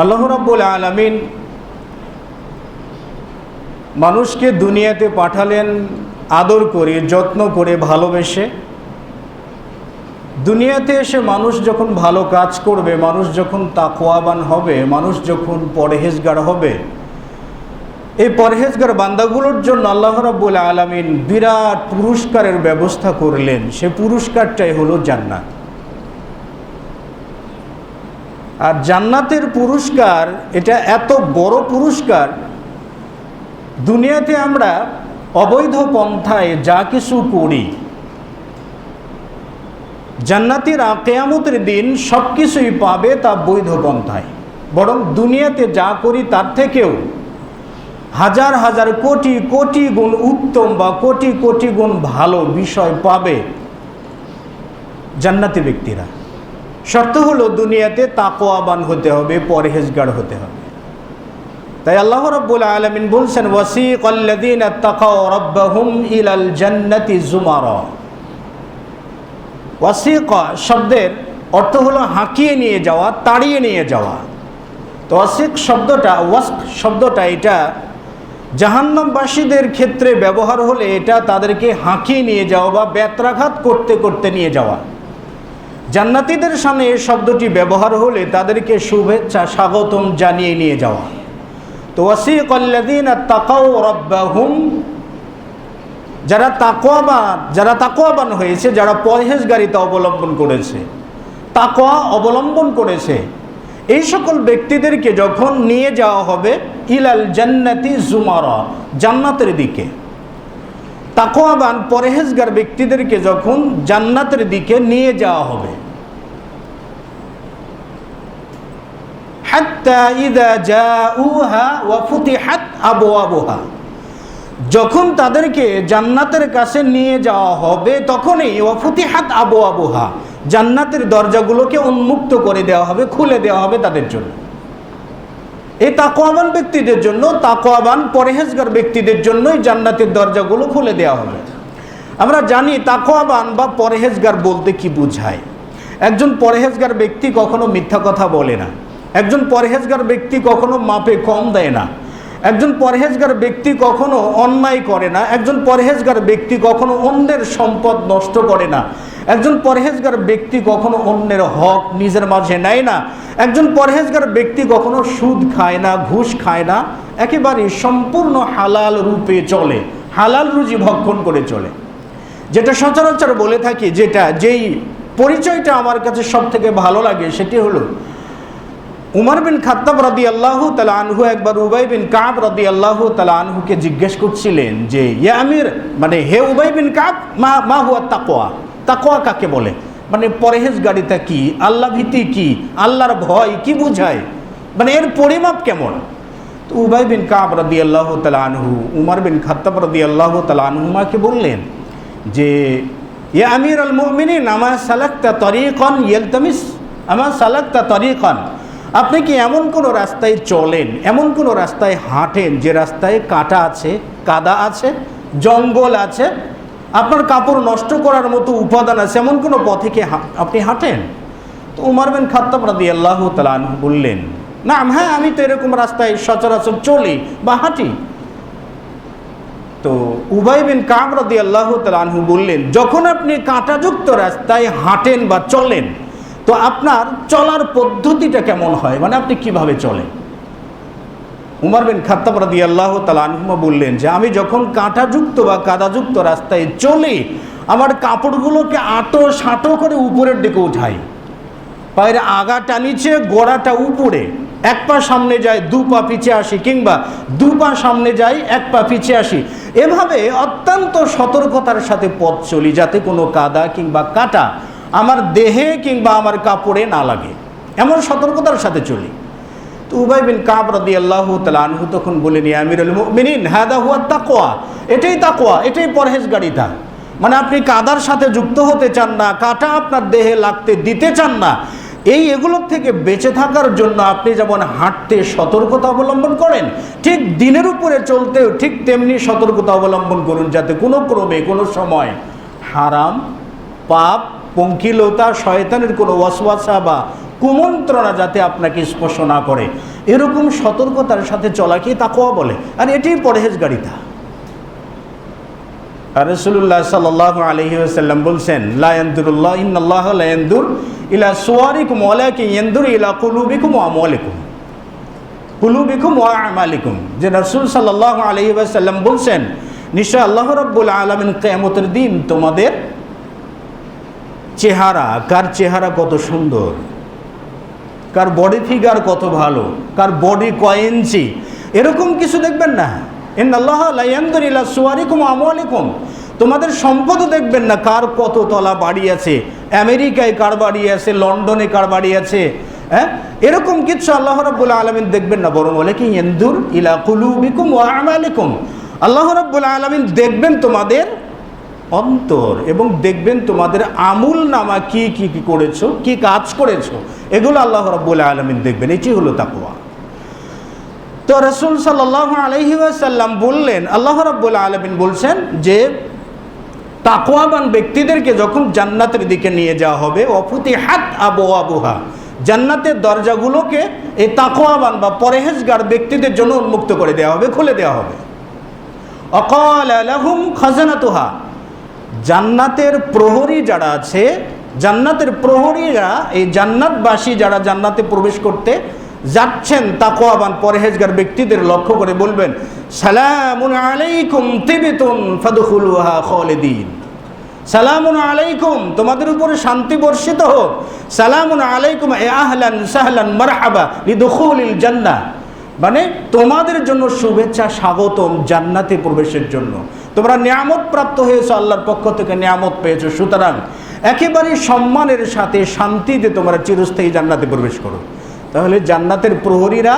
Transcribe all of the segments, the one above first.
আল্লাহ রাব্বুল আলামিন মানুষকে দুনিয়াতে পাঠালেন আদর করে, যত্ন করে, ভালোবেসে। দুনিয়াতে এসে মানুষ যখন ভালো কাজ করবে, মানুষ যখন তাকওয়াবান হবে, মানুষ যখন পরহেজগার হবে, এই পরহেজগার বান্দাগুলোর জন্য আল্লাহ রাব্বুল আলামিন বিরাট পুরস্কারের ব্যবস্থা করলেন। সে পুরস্কারটাই হলো জান্নাত। আর জান্নাতের পুরস্কার এটা এত বড় পুরস্কার, দুনিয়াতে আমরা অবৈধ পন্থায় যা কিছু করি, জান্নাতের কিয়ামতের দিন সব কিছুই পাবে তা বৈধ পন্থায়। বরং দুনিয়াতে যা করি তার থেকেও হাজার হাজার কোটি কোটি গুণ উত্তম বা কোটি কোটি গুণ ভালো বিষয় পাবে জান্নাতি ব্যক্তিরা। শর্ত হলো দুনিয়াতে তাকওয়াবান হতে হবে, পরহেজগার হতে হবে। তাই আল্লাহ রাব্বুল আলামিন বলছেন, ওয়াসিকাল্লাযীনা তাকাউ রাব্বাহুম ইলাল জান্নাতি যুমারা। ওয়াসিকা শব্দের অর্থ হলো হাঁকিয়ে নিয়ে যাওয়া, তাড়িয়ে নিয়ে যাওয়া। তো ওয়াসিক শব্দটা, ওয়াসক শব্দটা এটা জাহান্নামবাসীদের ক্ষেত্রে ব্যবহার হলে এটা তাদেরকে হাঁকিয়ে নিয়ে যাওয়া বা ব্যত্রাঘাত করতে করতে নিয়ে যাওয়া। জান্নাতীদের সামনে এই শব্দটি ব্যবহার হলে তাদেরকে শুভেচ্ছা স্বাগতম জানিয়ে নিয়ে যাওয়া। তো ওয়াসিকাল্লাযীনা তাকাউ রাব্বাহুম, যারা তাকওয়াবান হয়েছে, যারা পরহেজগারিতা অবলম্বন করেছে, তাকওয়া অবলম্বন করেছে, এই সকল ব্যক্তিদেরকে যখন নিয়ে যাওয়া হবে ইলাল জান্নাতি যুমারা, জান্নাতের দিকে। তাকওয়াবান পরহেজগার ব্যক্তিদেরকে যখন জান্নাতের দিকে নিয়ে যাওয়া হবে, হাত্তা ইযা জাউহা ওয়া ফুতিহাত আবওয়াবুহা, যখন তাদেরকে জান্নাতের কাছে নিয়ে যাওয়া হবে তখনই ওয়া ফুতিহাত আবওয়াবুহা, জান্নাতের দরজাগুলোকে উন্মুক্ত করে দেওয়া হবে, খুলে দেওয়া হবে তাদের জন্য। এই তাকওয়াবান ব্যক্তিদের জন্য, তাকওয়াবান পরহেজগার ব্যক্তিদের জন্যই জান্নাতের দরজাগুলো খুলে দেওয়া হবে। আমরা জানি তাকওয়াবান বা পরহেজগার বলতে কি বোঝায়। একজন পরহেজগার ব্যক্তি কখনো মিথ্যা কথা বলে না, একজন পরহেজগার ব্যক্তি কখনো মাপে কম দেয় না, একজন পরহেজগার ব্যক্তি কখনো অন্যায় করে না, একজন পরহেজগার ব্যক্তি কখনো অন্যের সম্পদ নষ্ট করে না, একজন পরহেজগার ব্যক্তি কখনো অন্যের হক নিজের মাঝে নেয় না, একজন পরহেজগার ব্যক্তি কখনো সুদ খায় না, ঘুষ খায় না, একেবারে সম্পূর্ণ হালাল রূপে চলে, হালাল রুজি ভক্ষণ করে চলে। যেটা সচরাচর বলে থাকি, যেই পরিচয়টা আমার কাছে সব থেকে ভালো লাগে সেটি হলো উমর বিন খাত্তাব রাদিয়াল্লাহু তাআলা আনহু একবার উবাই বিন কাব রাদিয়াল্লাহু তাআলা আনহুকে জিজ্ঞেস করছিলেন যে, ইয়া আমির, মানে হে উবাই বিন কাব, মা হুয়া তাকওয়া, তাকওয়া কাকে বলে, মানে পরহেজগারিতা কি, আল্লাহ ভীতি কি, আল্লাহর ভয় কি বোঝায়, মানে এর পরিমাপ কেমন? তো উবাই বিন কাব রাদিয়াল্লাহু তাআলা আনহু উমর বিন খাত্তাব রাদিয়াল্লাহু তাআলা আনহুমাকে বললেন যে, ইয়া আমিরুল মুমিনিন, আমা সালাকতা তরিকান ইয়ালতামিস, আমা সালাকতা তরিকান, আপনি কি এমন কোনো রাস্তায় চলেন, এমন কোনো রাস্তায় হাঁটেন যে রাস্তায় কাঁটা আছে, কাদা আছে, জঙ্গল আছে, আপনার কাপড় নষ্ট করার মতো উপাদান আছে, এমন কোনো পথে কি আপনি হাঁটেন? তো উমর বিন খাত্তাব রাদিয়াল্লাহু তাআলা আনহু বললেন, না, হ্যাঁ, আমি তো এরকম রাস্তায় সচরাচর চলি বা হাঁটি। তো উবাই বিন কাব রাদিয়াল্লাহু তাআলা আনহু বললেন, যখন আপনি কাঁটাযুক্ত রাস্তায় হাঁটেন বা চলেন, তো আপনার চলার পদ্ধতিটা কেমন হয়, মানে আপনি কিভাবে চলেন? উমর বিন খাত্তাব রাদিয়াল্লাহু তাআলা আনহু বললেন যে, আমি যখন কাঁটাযুক্ত বা কাদাযুক্ত রাস্তায় চলি, আমার কাপড়গুলোকে আঁটো সাঁটো করে উপরের দিকে উঠাই, পায়ের আগাটা নিচে, গোড়াটা উপরে, এক পা সামনে যায়, দু পা পিছিয়ে আসি, কিংবা দু পা সামনে যাই, এক পা পিছিয়ে আসি। এভাবে অত্যন্ত সতর্কতার সাথে পথ চলি, যাতে কোনো কাদা কিংবা কাঁটা আমার দেহে কিংবা আমার কাপড়ে না লাগে, এমন সতর্কতার সাথে চলি। তো উবাই বিন কাব রাদিয়াল্লাহু তাআলা আনহু তখন বলেন, ইয়া আমিরুল মুমিনিন, হাদা হুয়া তাকওয়া, এটাই তাকওয়া, এটাই পরহেজগারিতা। মানে আপনি কাদার সাথে যুক্ত হতে চান না, কাঁটা আপনার দেহে লাগতে দিতে চান না, এগুলোর থেকে বেঁচে থাকার জন্য আপনি যেমন হাঁটতে সতর্কতা অবলম্বন করেন, ঠিক দিনের উপরে চলতেও ঠিক তেমনি সতর্কতা অবলম্বন করুন, যাতে কোনো ক্রমে কোনো সময় হারাম, পাপ, পঙ্কিলতা, শয়তানের কোনো ওয়াসওয়াসা বা কুমন্ত্রণা যাতে আপনাকে স্পর্শ না করে, এরকম সতর্কতার সাথে চলাকে তাকওয়া বলে। আর এটাই পরহেজগারিতা। আর রাসূলুল্লাহ সাল্লাল্লাহু আলাইহি ওয়াসাল্লাম বলছেন, লা ইয়ানদুরুল্লাহ ইন্নাল্লাহ লা ইয়ানদুর ইলা সুওয়ারিকুম ওয়ালাকিন ইয়ানদুর ইলা কুলুবিকুম ওয়া আমওয়ালিকুম, কুলুবিকুম ওয়া আমালিকুম। যে রাসূল সাল্লাল্লাহু আলাইহি ওয়াসাল্লাম বলছেন, নিশ্চয় আল্লাহ রাব্বুল আলামিন কিয়ামতের দিন তোমাদের চেহারা, কার চেহারা কত সুন্দর, কার বডি ফিগার কত ভালো, কার বডি কয় ইঞ্চি, এরকম কিছু দেখবেন না। ইন্নাল্লাহা লা ইয়ানদুরু ইলা সুওয়ারিকুম ওয়া আমওয়ালিকুম, তোমাদের সম্পদও দেখবেন না, কার কত তলা বাড়ি আছে, আমেরিকায় কার বাড়ি আছে, লন্ডনে কার বাড়ি আছে, হ্যাঁ, এরকম কিছু আল্লাহ রাব্বুল আলামিন দেখবেন না। বরং ওয়ালাকিন ইয়ানদুর ইলা কুলুবিকুম ওয়া আমালিকুম, আল্লাহ রাব্বুল আলামিন দেখবেন তোমাদের অন্তর এবং দেখবেন তোমাদের আমুল নামা কি কি কি করেছো, কি কাজ করেছো, এগুলো আল্লাহ রাব্বুল আলামিন দেখবেন। এটি হলো তাকওয়া। তো রাসূল সাল্লাল্লাহু আলাইহি ওয়াসাল্লাম বললেন, আল্লাহ রাব্বুল আলামিন বলছেন যে তাকওয়াবান ব্যক্তিদেরকে যখন জান্নাতের দিকে নিয়ে যাওয়া হবে, ওয়াফুতিহাত আবওয়াবুহা, জান্নাতের দরজাগুলোকে এই তাকওয়াবান বা পরহেজগার ব্যক্তিদের জন্য উন্মুক্ত করে দেওয়া হবে, খুলে দেওয়া হবে। ওয়াকালা লাহুম খাজানাতুহা, জান্নাতের প্রহরী যারা আছে, জান্নাতের প্রহরীরা, এই জান্নাতবাসী যারা জান্নাতে প্রবেশ করতে যাচ্ছেন তাকওয়াবান পরহেজগার ব্যক্তিদের লক্ষ্য করে বলবেন, সালামুন আলাইকুম তিবতুন ফাদখুলুহা খালিদিন, সালামুন আলাইকুম, তোমাদের উপরে শান্তি বর্ষিত হোক, সালামুন আলাইকুম এ আহলান সাহলান মারহাবা লিদুখুলিল জান্নাহ, মানে তোমাদের জন্য শুভেচ্ছা, স্বাগতম জান্নাতে প্রবেশের জন্য, তোমরা নিয়ামত প্রাপ্ত হয়েছো, আল্লাহর পক্ষ থেকে নিয়ামত পেয়েছো, সুতরাং একেবারে সম্মানের সাথে শান্তিতে তোমরা চিরস্থায়ী জান্নাতে প্রবেশ করো। তাহলে জান্নাতের প্রহরীরা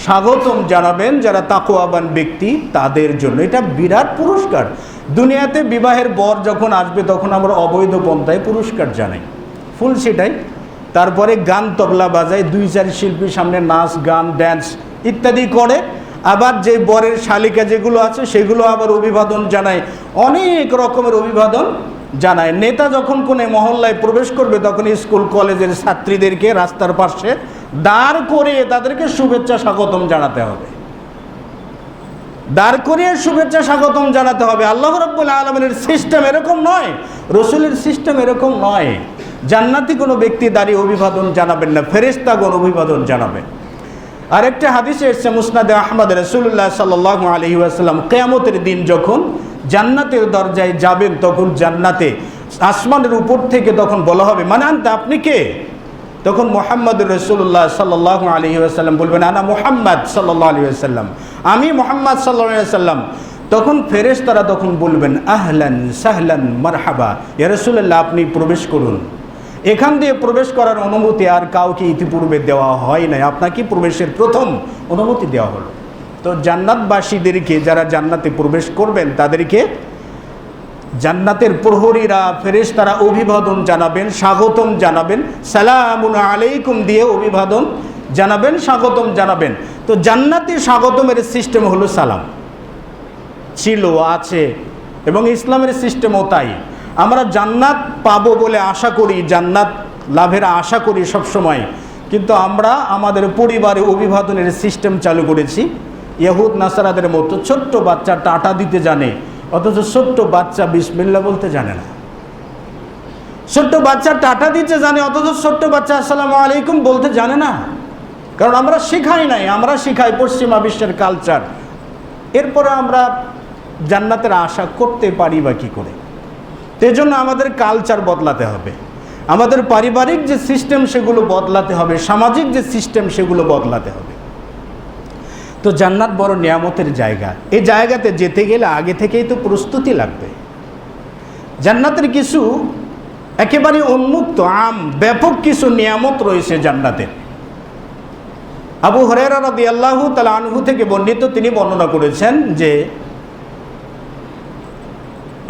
স্বাগতম জানাবেন যারা তাকওয়াবান ব্যক্তি তাদের জন্য। এটা বিরাট পুরস্কার। দুনিয়াতে বিবাহের বর যখন আসবে তখন আমরা অবৈধ পন্থায় পুরস্কার জানাই, ফুল সেটাই, তারপরে গান তবলা বাজায়, 2-4 শিল্পীর সামনে নাচ গান ড্যান্স ইত্যাদি করে, আবার যে বরের শালিকা যেগুলো আছে সেগুলো আবার অভিবাদন জানায়, অনেক রকমের অভিবাদন জানায়। নেতা যখন কোনো মহল্লায় প্রবেশ করবে তখন স্কুল কলেজের ছাত্রীদেরকে রাস্তার পাশে দাঁড় করিয়ে তাদেরকে শুভেচ্ছা স্বাগতম জানাতে হবে, দাঁড় করিয়ে শুভেচ্ছা স্বাগতম জানাতে হবে। আল্লাহ রাব্বুল আলামিনের সিস্টেম এরকম নয়, রাসূলের সিস্টেম এরকম নয়। জান্নাতি কোনো ব্যক্তি দাঁড়িয়ে অভিবাদন জানাবেন না, ফেরেশতাগণ অভিবাদন জানাবেন। আরেকটা হাদিসে এসেছে মুসনাদে আহমদ, রাসূলুল্লাহ সাল্লাল্লাহু আলাইহি ওয়াসাল্লাম কিয়ামতের দিন যখন জান্নাতের দরজায় যাবেন তখন জান্নাতে আসমানের উপর থেকে তখন বলা হবে, মানে আনতা, আপনি কে? তখন মুহাম্মদুর রাসূলুল্লাহ সাল্লাল্লাহু আলাইহি ওয়াসাল্লাম বলবেন, আনা মুহাম্মদ সাল্লাল্লাহু আলাইহি ওয়াসাল্লাম, আমি মুহাম্মদ সাল্লাল্লাহু আলাইহি ওয়াসাল্লাম। তখন ফেরেশতারা তখন বলবেন, আহলান সাহলান মারহাবা, ইয়া রাসূলুল্লাহ আপনি প্রবেশ করুন। এখান দিয়ে প্রবেশ করার অনুমতি আর কাউকে ইতিপূর্বে দেওয়া হয় নাই, আপনাকে প্রবেশের প্রথম অনুমতি দেওয়া হলো। তো জান্নাতবাসীদেরকে, যারা জান্নাতে প্রবেশ করবেন তাদেরকে জান্নাতের প্রহরীরা, ফেরেশতারা অভিবাদন জানাবেন, স্বাগতম জানাবেন, সালামুন আলাইকুম দিয়ে অভিবাদন জানাবেন, স্বাগতম জানাবেন। তো জান্নাতে স্বাগতমের সিস্টেম হলো সালাম, ছিল, আছে, এবং ইসলামের সিস্টেমও তাই। আমরা জান্নাত পাবো বলে আশা করি, জান্নাত লাভের আশা করি সবসময়, কিন্তু আমরা আমাদের পরিবারে অভিবাদনের সিস্টেম চালু করেছি ইহুদ নাসারাদের মতো। ছোট্ট বাচ্চা টাটা দিতে জানে, অথচ ছোট্ট বাচ্চা বিসমিল্লাহ বলতে জানে না। ছোট্ট বাচ্চা টাটা দিতে জানে, অথচ ছোট্ট বাচ্চা আসসালামু আলাইকুম বলতে জানে না, কারণ আমরা শিখাই নাই। আমরা শিখাই পশ্চিমা বিশ্বের কালচার, এরপরে আমরা জান্নাতের আশা করতে পারি বা কী করে? সেজন্য আমাদের কালচার বদলাতে হবে, আমাদের পারিবারিক যে সিস্টেম সেগুলো বদলাতে হবে, সামাজিক যে সিস্টেম সেগুলো বদলাতে হবে। তো জান্নাত বড় নিয়ামতের জায়গা। এই জায়গাতে যেতে গেলে আগে থেকেই তো প্রস্তুতি লাগবে। জান্নাতের কিছু একেবারে উন্মুক্ত আম ব্যাপক কিছু নিয়ামত রয়েছে জান্নাতের। আবু হুরায়রা রাদিয়াল্লাহু তাআলা আনহু থেকে বর্ণিত, তিনি বর্ণনা করেছেন যে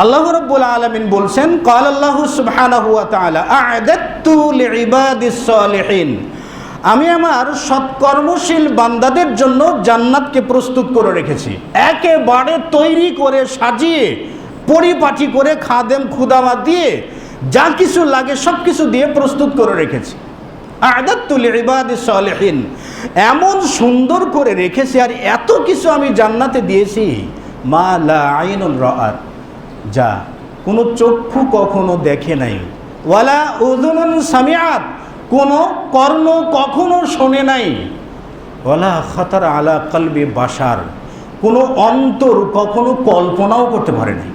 আল্লাহ রাব্বুল আলামিন বলছেন, ক্বাল আল্লাহু সুবহানাহু ওয়া তাআলা আ'দাততু লিইবাদিস সালিহিন, আমি আমার সৎকর্মশীল বান্দাদের জন্য জান্নাতকে প্রস্তুত করে রেখেছি, একেবারে তৈরি করে সাজিয়ে পরিপাটি করে খাদেম খুদামা দিয়ে যা কিছু লাগে সব কিছু দিয়ে প্রস্তুত করে রেখেছি। আ'দাদতু লিইবাদিস সালিহিন, এমন সুন্দর করে রেখেছি আর এত কিছু আমি জান্নাতে দিয়েছি, মা লা আইনুন রাআত, যা কোনো চক্ষু কখনো দেখে নাই, ওয়ালা উযুনুন সামিআত, কোনো কর্ণ কখনো শোনে নাই, ওয়ালা খাতার আলা কলবি বাশার, কোনো অন্তর কখনো কল্পনাও করতে পারে নাই।